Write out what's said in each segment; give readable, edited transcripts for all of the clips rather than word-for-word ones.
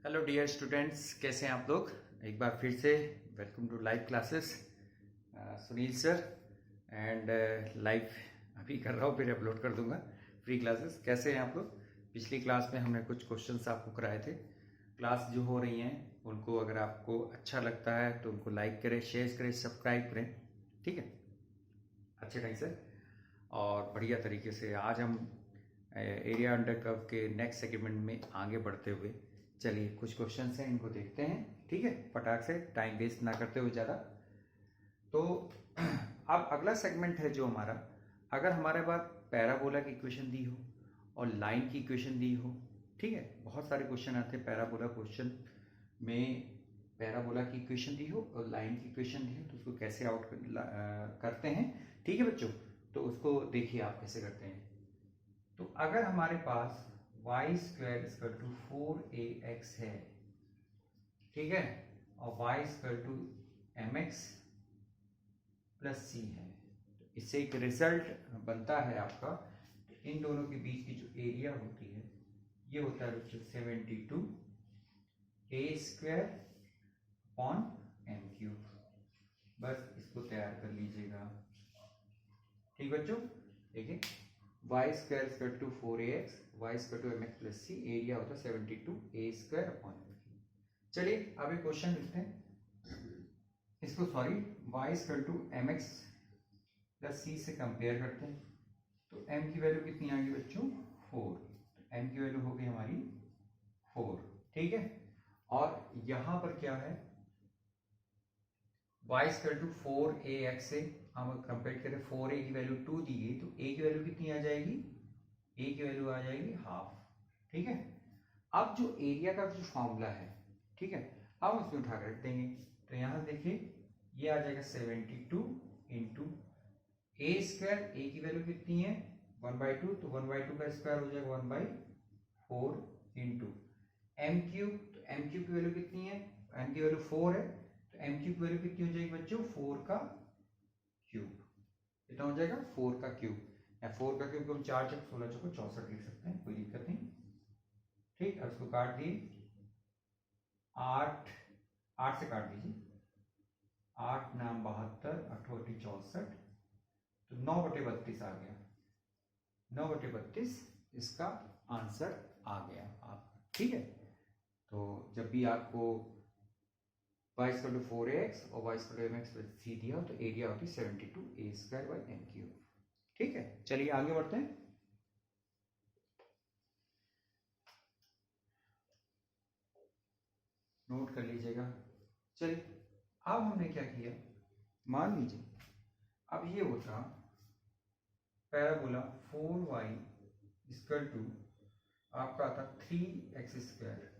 Hello dear students, कैसे हैं आप लोग। एक बार फिर से welcome to live classes. Sunil sir and live अभी कर रहा हूँ, फिर अपलोड कर दूंगा फ्री क्लासेस। कैसे हैं आप लोग। पिछली क्लास में हमने कुछ क्वेश्चंस आपको कराए थे। क्लास जो हो रही हैं उनको अगर आपको अच्छा लगता है तो उनको लाइक करें, शेयर करें, सब्सक्राइब करें, ठीक है, अच्छे ढंग से और बढ़िया तरीके से। आज हम एरिया अंडर कर्व के नेक्स्ट सेगमेंट में आगे बढ़ते हुए, चलिए कुछ क्वेश्चंस हैं इनको देखते हैं, ठीक है, फटाक से, टाइम वेस्ट ना करते हुए ज़्यादा। तो अब अगला सेगमेंट है जो हमारा, अगर हमारे पास पैराबोला की इक्वेशन दी हो और लाइन की इक्वेशन दी हो, ठीक है, बहुत सारे क्वेश्चन आते हैं पैराबोला क्वेश्चन में। पैराबोला की इक्वेशन दी हो और लाइन की इक्वेशन दी हो तो उसको कैसे आउट करते हैं, ठीक है बच्चों। तो उसको देखिए आप कैसे करते हैं। तो अगर हमारे पास y square equal to 4ax है, ठीक है, और y equal to mx plus c है, तो इससे एक रिजल्ट बनता है आपका। तो इन दोनों के बीच की जो एरिया होती है ये होता है बच्चों 72 a square upon m cube. बस इसको तैयार कर लीजिएगा, ठीक बच्चों। देखिए y square equal to 4ax, y equal to mx plus c, area होता है 72 a square upon m cube. चलिए अब एक क्वेश्चन लिखते हैं इसको, sorry, y equal to mx plus c से कंपेयर करते हैं। तो m की वैल्यू कितनी आ गई बच्चों 4, तो m की वैल्यू हो गई हमारी 4, ठीक है। और यहां पर क्या है, y इक्वल टू 4ax से हम कंपेयर करें, 4a की वैल्यू 2 दी गई, तो a की वैल्यू कितनी आ जाएगी, a की वैल्यू आ जाएगी हाफ, ठीक है। अब जो एरिया का जो फॉर्मूला है, ठीक है, अब उसमें उठा कर रख देंगे। तो यहां देखिए ये आ जाएगा 72 इंटू ए स्क्वायर, ए की वैल्यू कितनी है 1/2, तो 1/2 का स्क्वायर हो जाएगा 1/4 इंटू एम क्यूब, तो एम क्यूब की वैल्यू कितनी है, एम की वैल्यू 4 है, तो एम क्यूब की वैल्यू कितनी हो जाएगी बच्चों 4 का क्यूब। कितना हो जाएगा 4 का क्यूब, या 4 का क्यूब को हम 4 चौक 16 चौको 64 लिख सकते हैं, कोई दिक्कत नहीं, ठीक। अब इसको काट दिए, 8 से काट दीजिए, 8 नाम 72, 8 64, तो 9/32 आ गया, 9/32 इसका आंसर आ गया आपका, ठीक है। तो जब भी आपको y इक्वल टू 4ax और y equal to mx plus c दिया तो एरिया होती है 72 a square by m cube, ठीक है। चलिए आगे बढ़ते हैं। नोट कर लीजिएगा। चलिए अब हमने क्या किया, मान लीजिए अब ये होता पैराबोला 4y इक्वल टू आपका आता 3x स्क्वायर,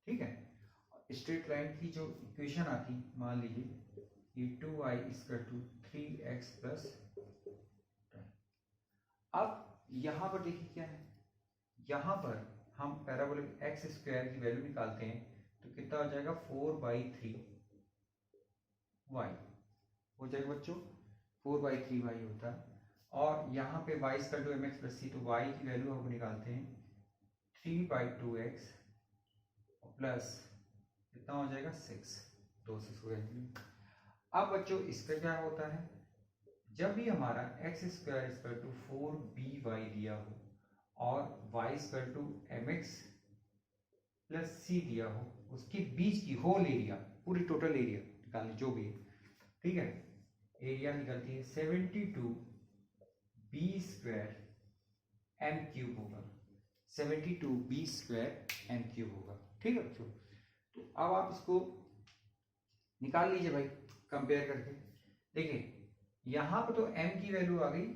ठीक है। स्ट्रेट लाइन की जो इक्वेशन आती, मान लीजिए ये 2y equal to 3x plus. अब यहां पर देखिए क्या है, यहां पर हम पैराबोलिक एक्स स्क्वायर की वैल्यू निकालते हैं तो कितना हो जाएगा 4/3 y हो जाएगा बच्चों, 4/3 y होता है। और यहाँ पे y equal to mx plus c, तो y की वैल्यू हम निकालते हैं 3/2x प्लस कितना हो जाएगा 6, 2 6 हो जाएगा। अब बच्चों इसका क्या होता है, जब भी हमारा x square equal to 4by दिया हो और y equal to mx plus c दिया हो, उसके बीच की होल एरिया, पूरी टोटल एरिया निकालनी जो भी है, ठीक है, एरिया निकलती है 72 b स्क्वायर m क्यूब होगा, 72 b स्क्वायर m क्यूब होगा, ठीक है बच्चों। तो अब आप इसको निकाल लीजिए भाई कंपेयर करके। देखिए यहां पर तो m की वैल्यू आ गई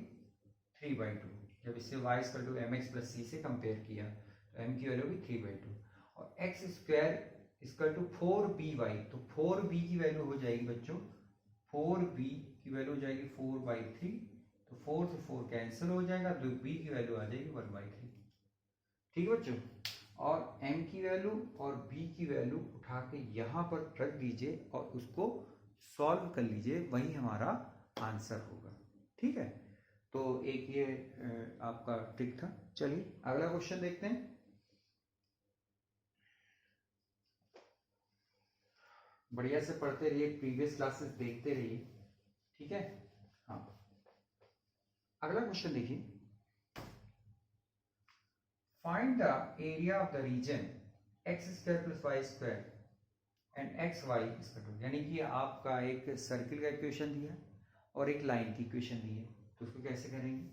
3/2, जब इससे y equal to mx plus c से कंपेयर किया तो m की वैल्यू भी 3/2, और x square equal to 4by, तो 4b की वैल्यू हो जाएगी बच्चों, 4b की वैल्यू हो जाएगी 4/3, तो 4 से 4 कैंसिल हो जाएगा, तो b की वैल्यू आ जाएगी 1/3, ठीक है बच्चों। और m की वैल्यू और b की वैल्यू उठा के यहाँ पर रख दीजिए और उसको सॉल्व कर लीजिए, वही हमारा आंसर होगा, ठीक है। तो एक ये आपका ट्रिक था। चलिए अगला क्वेश्चन देखते हैं। बढ़िया से पढ़ते रहिए, प्रीवियस क्लासेस देखते रहिए, ठीक है। हाँ, अगला क्वेश्चन देखिए, find the area of the region x square plus y square and x y equal to, यानी कि आपका एक सर्किल का इक्वेशन दिया और एक लाइन की इक्वेशन दी है, तो उसको कैसे करेंगे,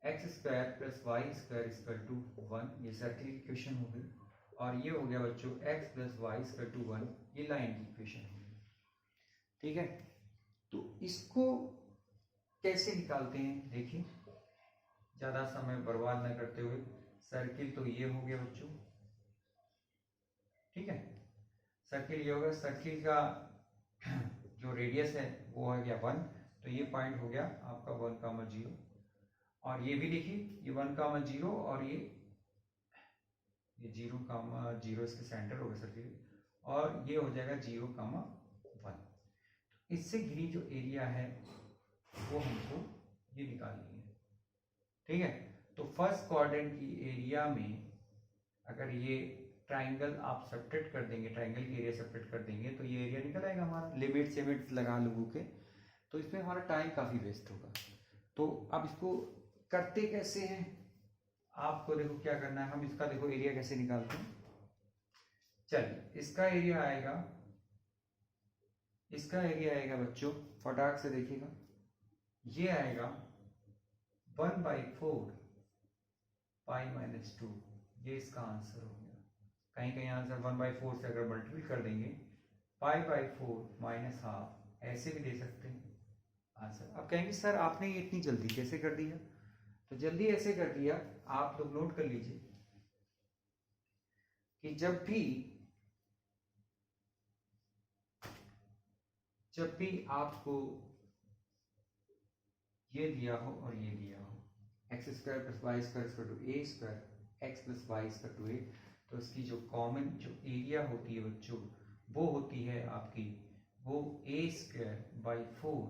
x square plus y square equal to 1, ये सर्किल की इक्वेशन हो गई, और ये हो गया बच्चों x plus y equal to 1, ये लाइन की इक्वेशन हो गई, ठीक है। तो इसको कैसे निकालते हैं, देखिए ज़्यादा समय बर्बाद न करते हुए, सर्किल तो ये हो गया बच्चों, ठीक है, सर्किल ये होगा, सर्किल का जो रेडियस है वो है गया 1, तो ये पॉइंट हो गया आपका 1,0, और ये भी देखिए ये 1,0 और ये 0,0 इसके सेंटर होगा सर्किल, और ये हो जाएगा 0,1। इससे घिरी जो एरिया है वो हमको ये निकालनी है, ठीक है। तो फर्स्ट क्वाड्रेंट की एरिया में अगर ये ट्राइंगल आप सब्ट्रैक्ट कर देंगे, ट्राइंगल की एरिया सब्ट्रैक्ट कर देंगे, तो ये एरिया निकल आएगा हमारा, लिमिट लगा लोगों के, तो इसमें हमारा टाइम काफ़ी वेस्ट होगा। तो अब इसको करते कैसे हैं, आपको देखो क्या करना है, हम इसका देखो एरिया कैसे निकालते हैं। चलिए इसका एरिया आएगा, इसका एरिया आएगा बच्चों, फटाक से देखिएगा, ये आएगा 1/4 पाई माइनस 2, ये इसका आंसर हो गया। कहीं कहीं आंसर 1/4 से अगर मल्टीपल कर देंगे, पाई/4 माइनस हाफ, ऐसे भी दे सकते हैं आंसर। अब कहेंगे सर आपने ये इतनी जल्दी कैसे कर दिया, तो जल्दी ऐसे कर दिया, आप लोग नोट कर लीजिए कि जब भी आपको ये दिया हो और ये दिया हो, x square plus y square equal to a square, x plus y equal to a, तो इसकी जो कॉमन जो एरिया होती है बच्चों, वो होती है आपकी, वो a square by 4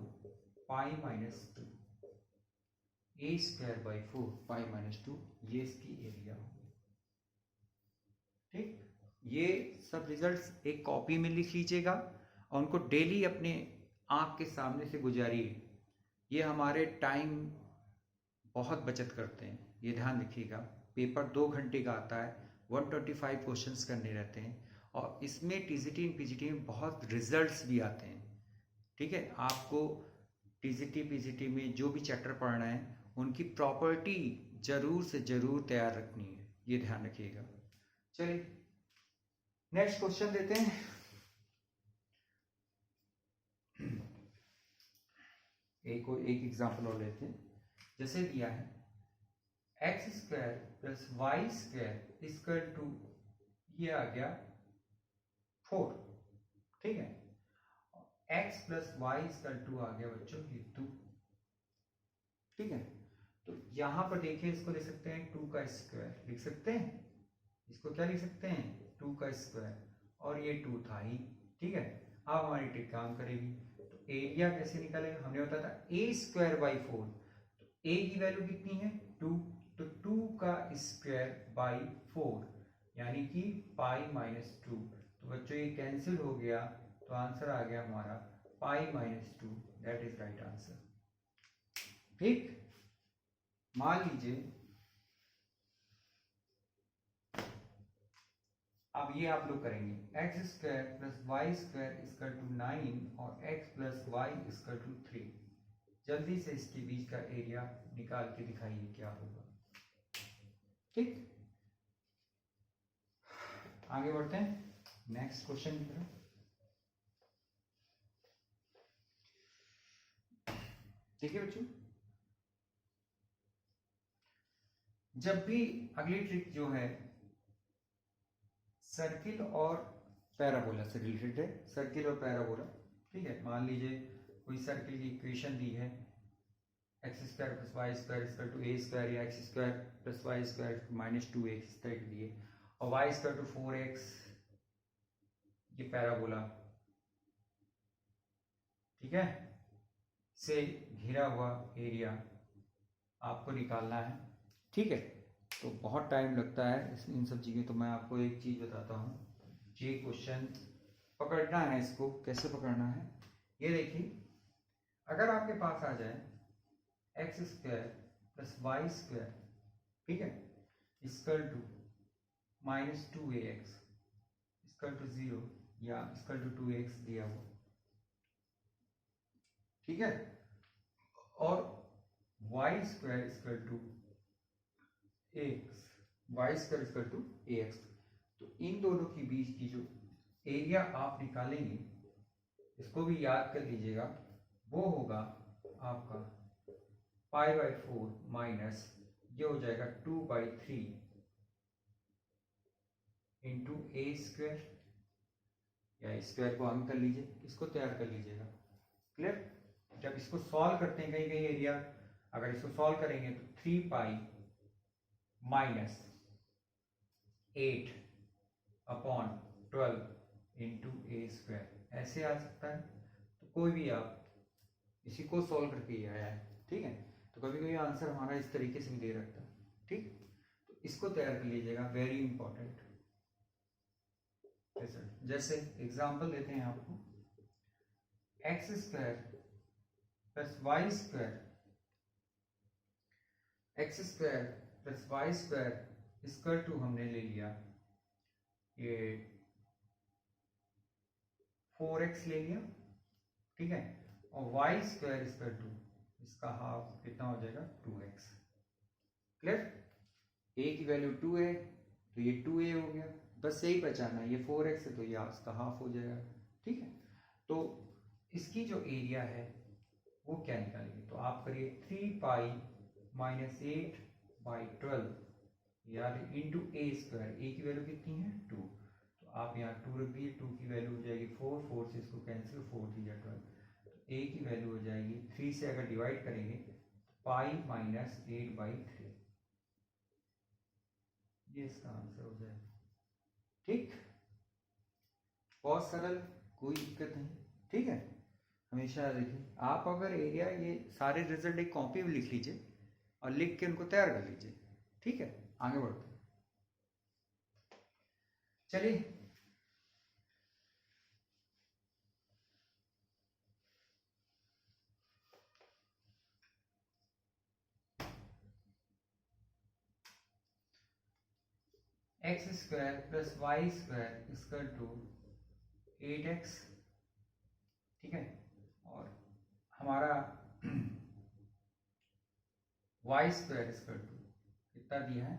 pi minus 2, a square by 4 pi minus 2, ये इसकी एरिया होगी, ठीक। ये सब रिजल्ट्स एक कॉपी में लिख लीजिएगा और उनको डेली अपने आँख के सामने से गुजारिए, ये हमारे टाइम बहुत बचत करते हैं, ये ध्यान रखिएगा। पेपर 2 घंटे का आता है, 125 क्वेश्चंस करने रहते हैं, और इसमें टीजीटी पीजीटी में बहुत रिजल्ट्स भी आते हैं, ठीक है। आपको टीजीटी पीजीटी में जो भी चैप्टर पढ़ना है उनकी प्रॉपर्टी जरूर से जरूर तैयार रखनी है, ये ध्यान रखिएगा। चलिए नेक्स्ट क्वेश्चन देते हैं। एक एग्जाम्पल और लेते हैं, जैसे दिया है x square plus y square equal to, ये आ गया 4, ठीक है, x plus y equal to आ गया बच्चों ये 2, ठीक है। तो यहां पर देखिए इसको लिख सकते हैं 2 का स्क्वायर, लिख सकते हैं इसको, क्या लिख सकते हैं 2 का स्क्वायर, और ये 2 था ही, ठीक है। अब हमारी ट्रिक काम करेगी, तो एरिया कैसे निकालेगा, हमने बताया था ए स्क्वायर बाई 4, तो ए की वैल्यू कितनी है 2, तो 2 का स्क्वायर बाई 4 यानी कि पाई माइनस 2, तो बच्चों ये कैंसिल हो गया, तो आंसर आ गया हमारा pi minus 2, that is right answer, ठीक। मान लीजिए अब ये आप लोग करेंगे x square plus y square equal to 9 और x plus y equal to 3, जल्दी से इसके बीच का एरिया निकाल के दिखाइए क्या होगा, ठीक। आगे बढ़ते हैं नेक्स्ट क्वेश्चन की तरफ। देखिए बच्चों, जब भी अगली ट्रिक जो है सर्किल और पैराबोला से रिलेटेड है, सर्किल और पैराबोला, ठीक है। मान लीजिए कोई सर्किल की इक्वेशन दी है x square plus y square equal to a square, या x square plus y square minus 2x इस तरह के दिए, और वाई स्क्वायर टू 4x, ये पैराबोला, ठीक है, से घिरा हुआ एरिया आपको निकालना है, ठीक है। तो बहुत टाइम लगता है इन सब चीज़ें, तो मैं आपको एक चीज़ बताता हूँ, ये क्वेश्चन पकड़ना है इसको, कैसे पकड़ना है ये देखिए। अगर आपके पास आ जाए x square plus y square, ठीक है, equal to minus 2ax equal to 0 या इक्वल टू 2x दिया हो, ठीक है, और y square equal to x, y square equal to ax, तो इन दोनों के बीच की जो एरिया आप निकालेंगे, इसको भी याद कर लीजिएगा, वो होगा आपका पाई बाई 4 माइनस ये हो जाएगा 2/3 इंटू ए स्क्वायर, या स्क्वायर को आगे कर लीजिए, इसको तैयार कर लीजिएगा। क्लियर? जब इसको सॉल्व करते हैं कहीं कहीं एरिया, अगर इसको सॉल्व करेंगे तो 3 पाई माइनस 8 अपॉन 12 इंटू ए स्क्वायर ऐसे आ सकता है। तो कोई भी आप इसी को सॉल्व करके ही आया है, ठीक है, तो कभी कभी आंसर हमारा इस तरीके से भी दे रखता है, ठीक, तो इसको तैयार कर लीजिएगा, वेरी इंपॉर्टेंट। जैसे एग्जांपल देते हैं आपको, x square plus y square, x square plus y square equal to हमने ले लिया ये 4x ले लिया, ठीक है, और वाई स्क्वायर इक्वल टू इसका हाफ कितना हो जाएगा 2x। क्लियर? a की वैल्यू 2 है तो ये 2a हो गया, बस यही पहचाना है, ये 4x है तो ये इसका हाफ हो जाएगा, ठीक है। तो इसकी जो एरिया है वो क्या निकालेंगे, तो आप करिए 3 पाई माइनस 8/12 यार इंटू ए स्क्वायर, ए की वैल्यू कितनी है 2, तो आप यहाँ 2 रख दिए, 2 की वैल्यू हो जाएगी 4, 4 से इसको कैंसिल, 4 3 या 12, तो ए की वैल्यू हो जाएगी 3 से अगर डिवाइड करेंगे तो पाई माइनस 8/3, ये इसका आंसर हो जाएगा, ठीक, बहुत सरल, कोई दिक्कत नहीं, ठीक है। हमेशा देखिए, आप अगर एरिया ये सारे रिजल्ट एक कॉपी में लिख लीजिए और लिख के उनको तैयार कर लीजिए, ठीक है, आगे बढ़ते हैं। चलिए x square plus y square equal to 8x, ठीक है, और हमारा वाई स्क्वायर इक्वल टू कितना दिया है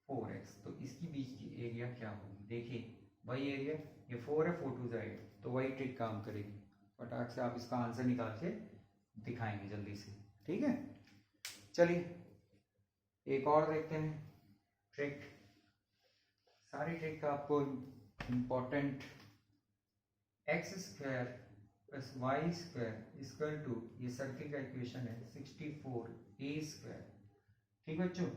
4x, तो इसकी बीच की एरिया क्या होगी, देखिए वही एरिया, ये 4 है, 4 2 8, तो वही ट्रिक काम करेगी, फटाक से आप इसका आंसर निकाल के दिखाएंगे जल्दी से, ठीक है। चलिए एक और देखते हैं ट्रिक, सारी ट्रिक का आपको important, x square plus y square equal to, ये सर्किल का इक्वेशन है 64a स्क्वायर, ठीक बच्चों,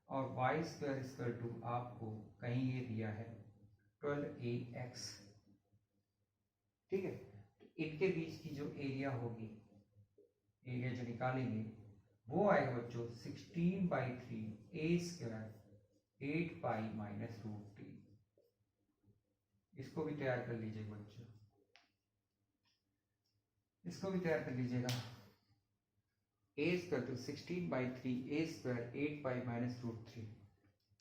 और वाई स्क्वायर इक्वल टू आपको कहीं ये दिया है 12ax, ठीक है, तो इनके बीच की जो एरिया होगी, एरिया जो निकालेंगे वो आएगा बच्चों 16/3 a स्क्वायर 8 पाई माइनस √3, इसको भी तैयार कर लीजिएगा बच्चों, इसको भी तैयार कर लीजिएगा, a square to 16/3 a square 8 pi minus √3,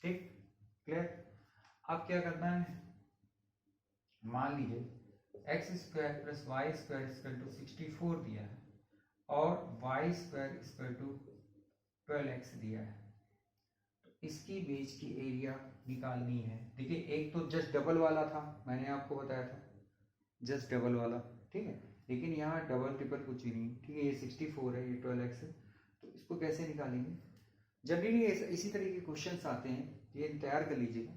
ठीक, क्लियर। अब क्या करना है, मान लीजिए x square plus y square equal to 64 दिया है और y square equal to 12x दिया है, तो इसकी बीच की एरिया निकालनी है। देखिए एक तो जस्ट डबल वाला था, मैंने आपको बताया था जस्ट डबल वाला, ठीक है, लेकिन यहाँ डबल ट्रिपल कुछ ही नहीं, ठीक है, ये 64 है, ये 12x है, तो इसको कैसे निकालेंगे, जनरली इसी तरह के क्वेश्चंस आते हैं, ये तैयार कर लीजिएगा।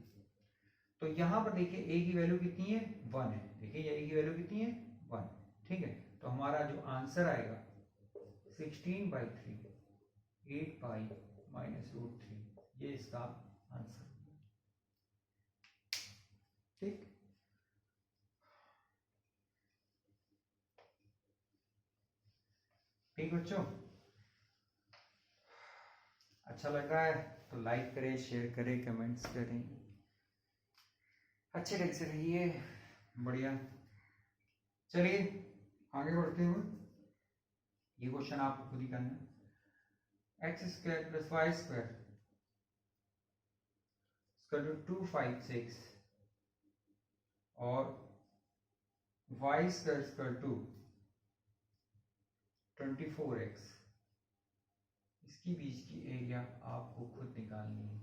तो यहाँ पर देखिए a की वैल्यू कितनी है 1 है, देखिए ये a की वैल्यू कितनी है 1, ठीक है, तो हमारा जो आंसर आएगा 16/3 8 पाई माइनस √3, ये इसका आंसर, ठीक, ठीक बच्चों, अच्छा लग रहा है तो लाइक करें, शेयर करें, कमेंट्स करें, अच्छे ढंग से रहिए, बढ़िया चलिए आगे बढ़ते हुए, ये क्वेश्चन आपको खुद ही करना है। X square plus y square equal to 256 और y square equal to 24x, इसकी बीच की एरिया आपको खुद निकालनी है।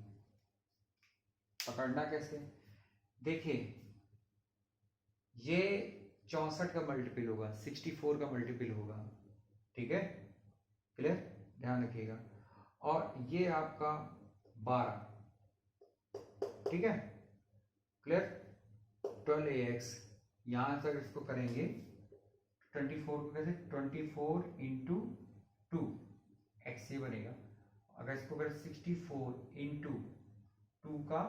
पकड़ना कैसे? देखिए, ये 64 का मल्टीपल होगा, 64 का मल्टीपल होगा, ठीक है, क्लियर, ध्यान रखिएगा। और ये आपका 12, ठीक है, क्लियर, 12ax, यहां तक इसको करेंगे 24 को कैसे, 24 इंटू 2 एक्स ये बनेगा। अगर इसको करें 64 इंटू 2 का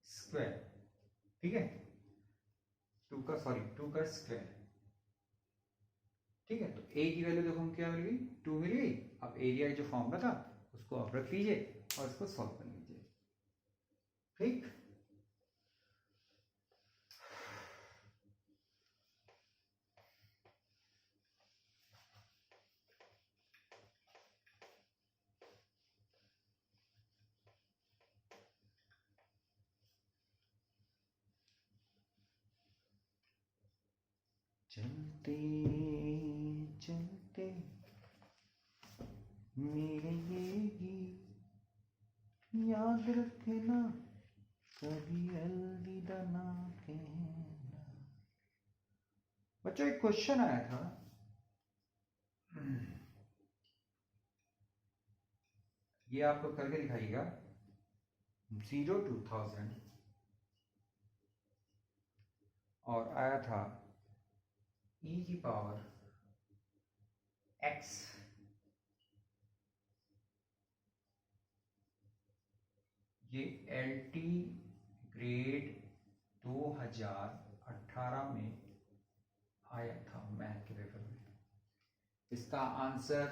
स्क्वायर, ठीक है, 2 का स्क्वायर, ठीक है। तो a की वैल्यू देखो हम क्या मिल गई, 2 मिल गई। अब एरिया जो फॉर्मूला था उसको आप रख लीजिए और इसको सॉल्व कर लीजिए, ठीक। चलते चलते मेरे ये गीत याद रखना, कभी अलविदा ना कहना। बच्चों एक क्वेश्चन आया था, ये आप लोग करके दिखाइएगा। 0 to 1000 और आया था e की पावर x, ये LT ग्रेड 2018 में आया था मैथ के पेपर में। इसका आंसर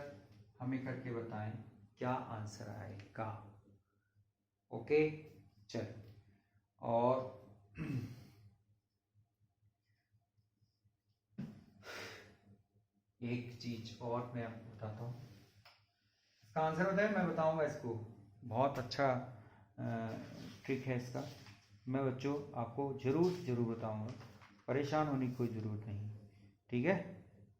हमें करके बताएं, क्या आंसर आएगा। ओके, चल, और एक चीज और मैं आपको बताता हूँ, इसका आंसर बताएं, मैं बताऊंगा इसको, बहुत अच्छा ट्रिक है इसका, मैं बच्चों आपको जरूर बताऊंगा, परेशान होने की कोई ज़रूरत नहीं, ठीक है,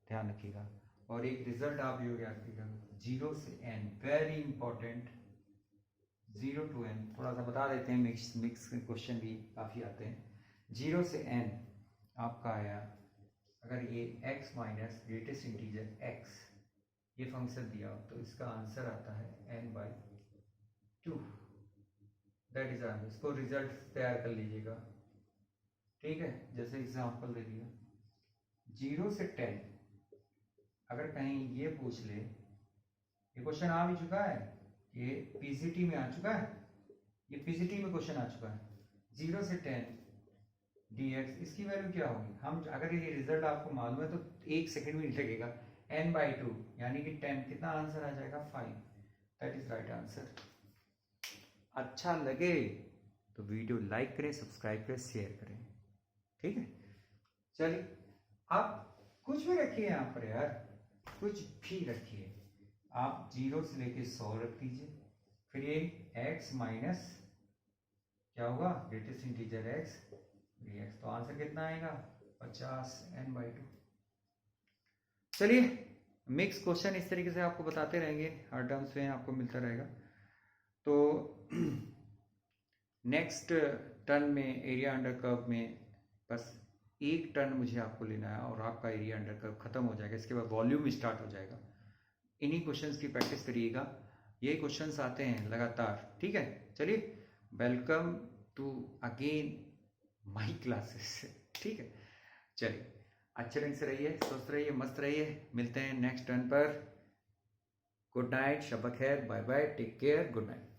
ध्यान रखिएगा। और एक रिजल्ट आप ये याद रखिएगा, 0 से n, very important, 0 to n, थोड़ा सा बता देते हैं, मिक्स क्वेश्चन भी काफ़ी आते हैं। 0 से n आपका आया, अगर ये x minus greatest integer x ये फंक्शन दिया तो इसका आंसर आता है n/2, दैट इज आंसर। इसको रिजल्ट तैयार कर लीजिएगा, ठीक है। जैसे एग्जांपल दे दिया, 0 से 10, अगर कहीं ये पूछ ले, ये क्वेश्चन आ भी चुका है, ये पीसीटी में आ चुका है, ये पीसीटी में क्वेश्चन आ चुका है। 0 से 10 dx, इसकी वैल्यू क्या होगी, हम अगर ये रिजल्ट आपको मालूम है तो 1 सेकंड भी नहीं लगेगा, n/2 यानी कि 10, कितना आंसर आ जाएगा, 5, दैट इज राइट आंसर। अच्छा लगे तो वीडियो लाइक करें, सब्सक्राइब करें, शेयर करें, ठीक है। चलिए, आप कुछ भी रखिए यहाँ पर यार, कुछ भी रखिए, आप 0 से लेके 100 रख दीजिए, फिर ये x माइनस क्या होगा, ग्रेटेस्ट इंटीजर x dx, तो आंसर कितना आएगा, 50 n/2। चलिए, मिक्स क्वेश्चन इस तरीके से आपको बताते रहेंगे, हर टर्म्स में आपको मिलता रहेगा। तो नेक्स्ट टर्न में एरिया अंडर कर्व में बस 1 टर्न मुझे आपको लेना है और आपका एरिया अंडर कर्व खत्म हो जाएगा, इसके बाद वॉल्यूम स्टार्ट हो जाएगा। इन्हीं क्वेश्चंस की प्रैक्टिस करिएगा, ये क्वेश्चंस आते हैं लगातार, ठीक है। चलिए, welcome to again my classes, ठीक है। चलिए, अच्छे ढंग से रहिए, स्वस्थ रहिए, मस्त रहिए, मिलते हैं नेक्स्ट टर्न पर। गुड नाइट, शब खैर, bye bye, take care, good night.